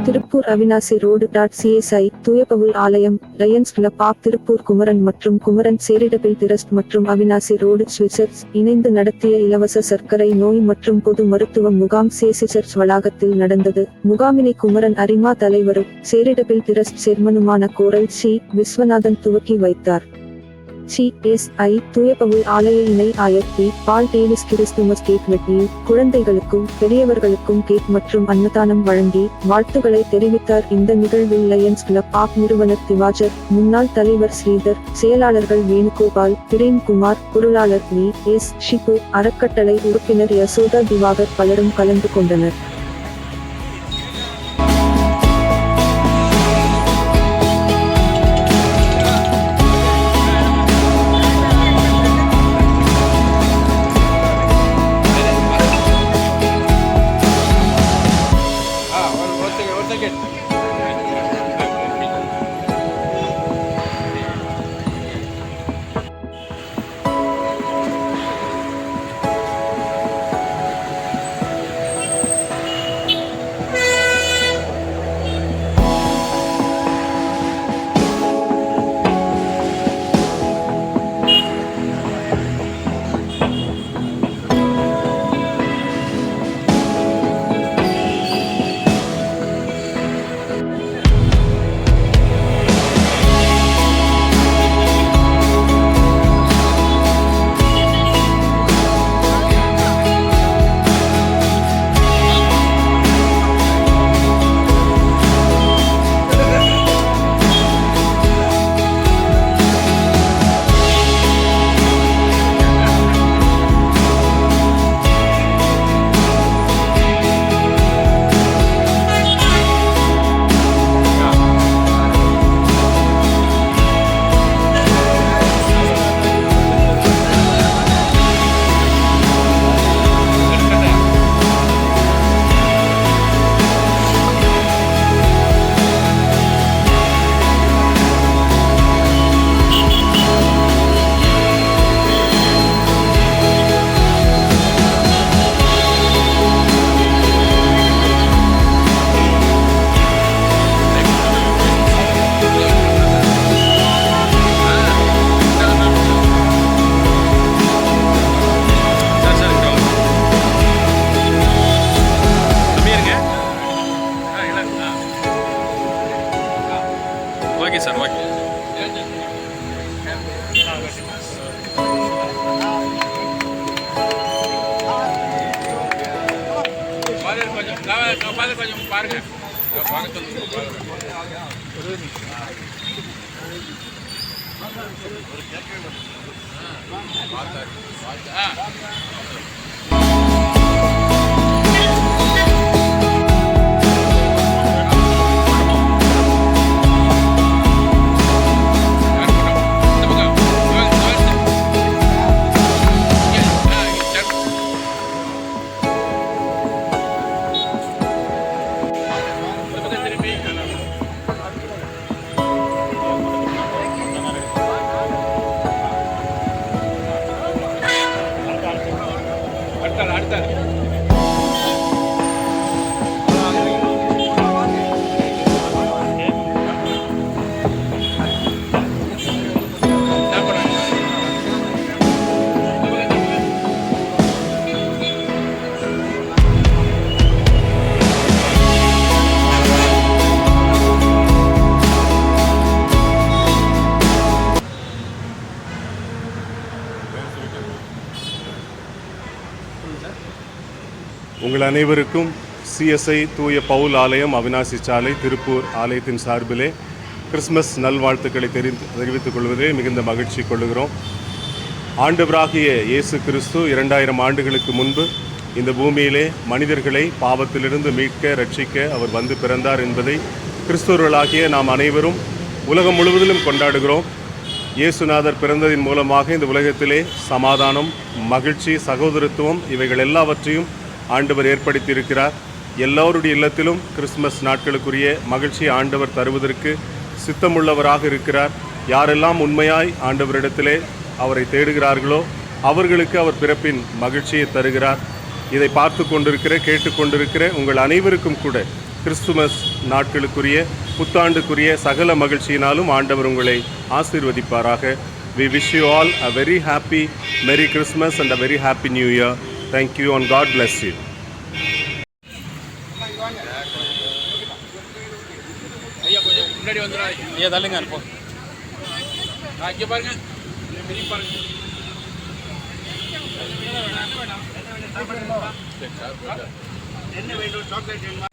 Tiruppur Avinashi road. CSI தூய Paul ஆலயம், Lions Club of Tiruppur Kumaran மற்றும் குமரன் சேரிடபிள் டிரஸ்ட் மற்றும் அவினாசி ரோடு ஸ்விட்சர்ஸ் இணைந்து நடத்திய இலவச சர்க்கரை நோய் மற்றும் பொது மருத்துவ முகாம் சேசிசர்ஸ் வளாகத்தில் நடந்தது. முகாமினை குமரன் அரிமா தலைவரும் சேரிடபிள் டிரஸ்ட் சேர்மனுமான கோரல் சி. விஸ்வநாதன் துவக்கி வைத்தார். CSI தூய பவுல் ஆலய இணை ஆயர் பால் டேவிஸ் கிறிஸ்துமஸ் கேக் வெட்டி குழந்தைகளுக்கும் பெரியவர்களுக்கும் கேக் மற்றும் அன்னதானம் வழங்கி வாழ்த்துக்களை தெரிவித்தார். இந்த நிகழ்வில் லயன்ஸ் கிளப் ஆப் நிறுவனர் திவாஜர், முன்னாள் தலைவர் ஸ்ரீதர், செயலாளர்கள் வேணுகோபால், பிரேம்குமார், பொருளாளர் V.S. ஷிபு, அறக்கட்டளை உறுப்பினர் யசோதா திவாகர் பலரும் கலந்து கொண்டனர். Okay sir, okay. கொஞ்சம் பாருங்க, உங்கள் அனைவருக்கும் CSI தூய பவுல் ஆலயம், அவினாசி சாலை, திருப்பூர் ஆலயத்தின் சார்பிலே கிறிஸ்மஸ் நல்வாழ்த்துக்களை தெரிவித்துக் கொள்வதிலே மிகுந்த மகிழ்ச்சி கொள்ளுகிறோம். ஆண்டவராகிய இயேசு கிறிஸ்து 2000 ஆண்டுகளுக்கு முன்பு இந்த பூமியிலே மனிதர்களை பாவத்திலிருந்து மீட்க, ரட்சிக்க அவர் வந்து பிறந்தார் என்பதை கிறிஸ்தவர்களாகிய நாம் அனைவரும் உலகம் முழுவதிலும் கொண்டாடுகிறோம். இயேசுநாதர் பிறந்ததின் மூலமாக இந்த உலகத்திலே சமாதானம், மகிழ்ச்சி, சகோதரத்துவம் இவைகள் எல்லாவற்றையும் ஆண்டவர் ஏற்படுத்தியிருக்கிறார். எல்லோருடைய இல்லத்திலும் கிறிஸ்துமஸ் நாட்களுக்குரிய மகிழ்ச்சியை ஆண்டவர் தருவதற்கு சித்தமுள்ளவராக இருக்கிறார். யாரெல்லாம் உண்மையாய் ஆண்டவரிடத்திலே அவரை தேடுகிறார்களோ அவர்களுக்கு அவர் பிறப்பின் மகிழ்ச்சியை தருகிறார். இதை பார்த்து கொண்டிருக்கிற, கேட்டுக்கொண்டிருக்கிற உங்கள் அனைவருக்கும் கூட கிறிஸ்துமஸ் நாட்களுக்குரிய புத்தாண்டுக்குரிய சகல மகிழ்ச்சியினாலும் ஆண்டவர் உங்களை ஆசீர்வதிப்பாராக. We wish you all a very happy Merry Christmas and a very happy New Year. Thank you and God bless you. ஐயா கொஞ்சம் முன்னாடி வந்துடா. ஐயா தள்ளுங்க அனுப்போம். இங்கே பாருங்க, பெரிய பாருங்க. என்ன வேண்டும்? சாக்லேட் வேணுமா?